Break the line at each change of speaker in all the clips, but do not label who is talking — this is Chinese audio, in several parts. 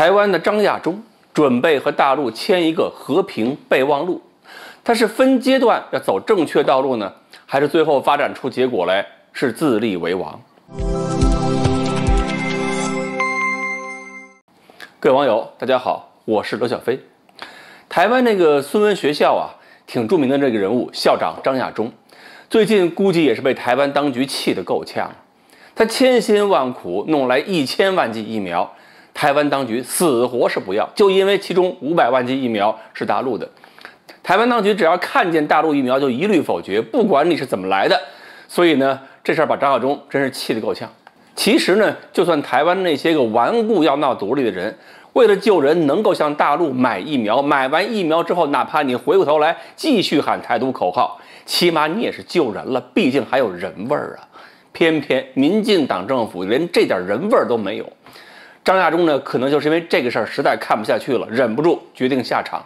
台湾的张亚中准备和大陆签一个和平备忘录，他是分阶段要走正确道路呢，还是最后发展出结果来是自立为王？各位网友，大家好，我是罗小飞。台湾那个孙文学校啊，挺著名的这个人物，校长张亚中，最近估计也是被台湾当局气得够呛。他千辛万苦弄来1000万剂疫苗，台湾当局死活是不要，就因为其中500万剂疫苗是大陆的。台湾当局只要看见大陆疫苗就一律否决，不管你是怎么来的。所以呢，这事儿把张亚中真是气得够呛。其实呢，就算台湾那些个顽固要闹独立的人，为了救人，能够向大陆买疫苗，买完疫苗之后，哪怕你回过头来继续喊台独口号，起码你也是救人了，毕竟还有人味儿啊。偏偏民进党政府连这点人味儿都没有。张亚中呢，可能就是因为这个事儿实在看不下去了，忍不住决定下场。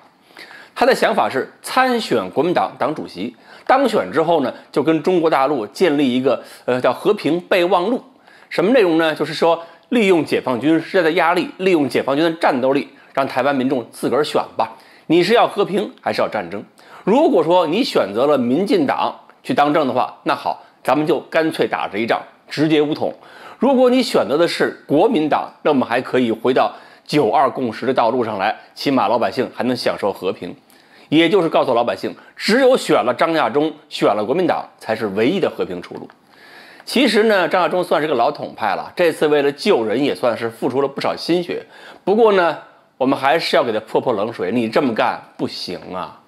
他的想法是参选国民党党主席，当选之后呢，就跟中国大陆建立一个叫和平备忘录。什么内容呢？就是说利用解放军施加的压力，利用解放军的战斗力，让台湾民众自个儿选吧，你是要和平还是要战争？如果说你选择了民进党去当政的话，那好，咱们就干脆打这一仗，直接武统。如果你选择的是国民党，那我们还可以回到9·2共识的道路上来，起码老百姓还能享受和平。也就是告诉老百姓，只有选了张亚中，选了国民党，才是唯一的和平出路。其实呢，张亚中算是个老统派了，这次为了救人也算是付出了不少心血。不过呢，我们还是要给他泼冷水，你这么干不行啊。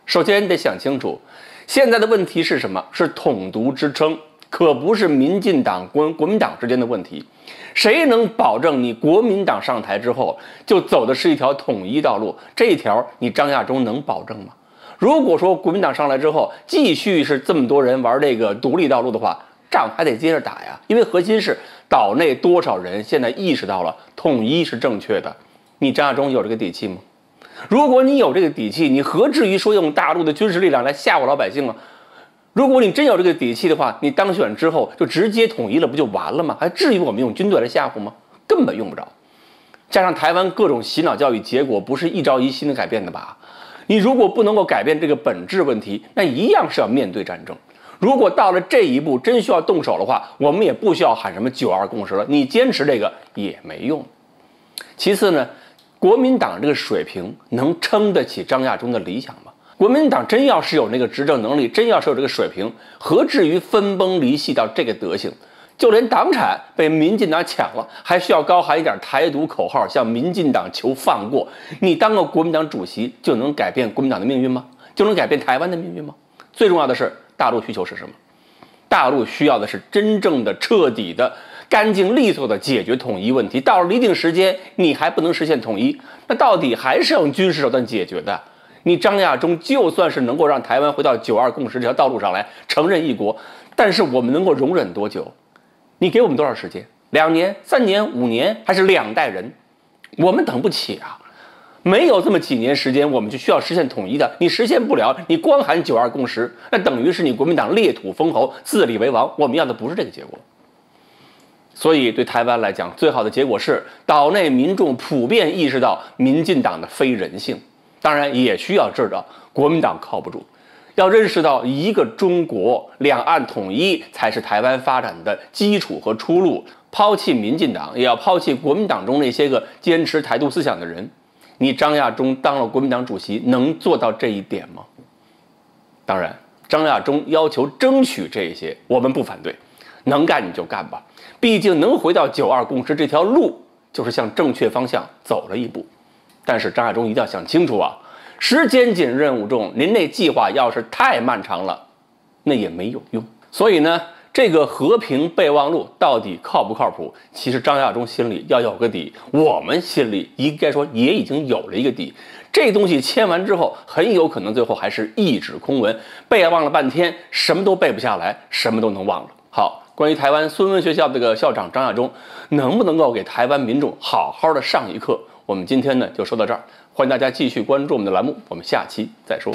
首先你得想清楚，现在的问题是什么？是统独之争，可不是民进党跟国民党之间的问题。谁能保证你国民党上台之后就走的是一条统一道路？这一条你张亚中能保证吗？如果说国民党上来之后继续是这么多人玩这个独立道路的话，仗还得接着打呀。因为核心是岛内多少人现在意识到了统一是正确的，你张亚中有这个底气吗？如果你有这个底气，你何至于说用大陆的军事力量来吓唬老百姓啊？如果你真有这个底气的话，你当选之后就直接统一了，不就完了吗？还至于我们用军队来吓唬吗？根本用不着。加上台湾各种洗脑教育结果不是一朝一夕能改变的吧？你如果不能够改变这个本质问题，那一样是要面对战争。如果到了这一步真需要动手的话，我们也不需要喊什么9·2共识了，你坚持这个也没用。其次呢，国民党这个水平能撑得起张亚中的理想吗？国民党真要是有那个执政能力，真要是有这个水平，何至于分崩离析到这个德行？就连党产被民进党抢了，还需要高喊一点台独口号，向民进党求放过？你当个国民党主席就能改变国民党的命运吗？就能改变台湾的命运吗？最重要的是，大陆需求是什么？大陆需要的是真正的、彻底的、干净利索的解决统一问题。到了一定时间，你还不能实现统一，那到底还是要用军事手段解决的。你张亚中就算是能够让台湾回到9·2共识这条道路上来，承认一国，但是我们能够容忍多久？你给我们多少时间？2年、3年、5年，还是2代人？我们等不起啊！没有这么几年时间，我们就需要实现统一的。你实现不了，你光喊9·2共识，那等于是你国民党裂土封侯，自立为王。我们要的不是这个结果。所以对台湾来讲，最好的结果是岛内民众普遍意识到民进党的非人性。当然也需要知道国民党靠不住，要认识到一个中国，两岸统一才是台湾发展的基础和出路。抛弃民进党，也要抛弃国民党中那些个坚持台独思想的人。你张亚中当了国民党主席，能做到这一点吗？当然，张亚中要求争取这些，我们不反对，能干你就干吧。毕竟能回到9·2共识这条路，就是向正确方向走了一步。但是张亚中一定要想清楚啊，时间紧，任务重，您那计划要是太漫长了，那也没有用。所以呢，这个和平备忘录到底靠不靠谱？其实张亚中心里要有个底，我们心里应该说也已经有了一个底。这东西签完之后，很有可能最后还是一纸空文，背忘了半天，什么都背不下来，什么都能忘了。好，关于台湾孙文学校这个校长张亚中，能不能够给台湾民众好好的上一课？我们今天呢就说到这儿，欢迎大家继续关注我们的栏目，我们下期再说。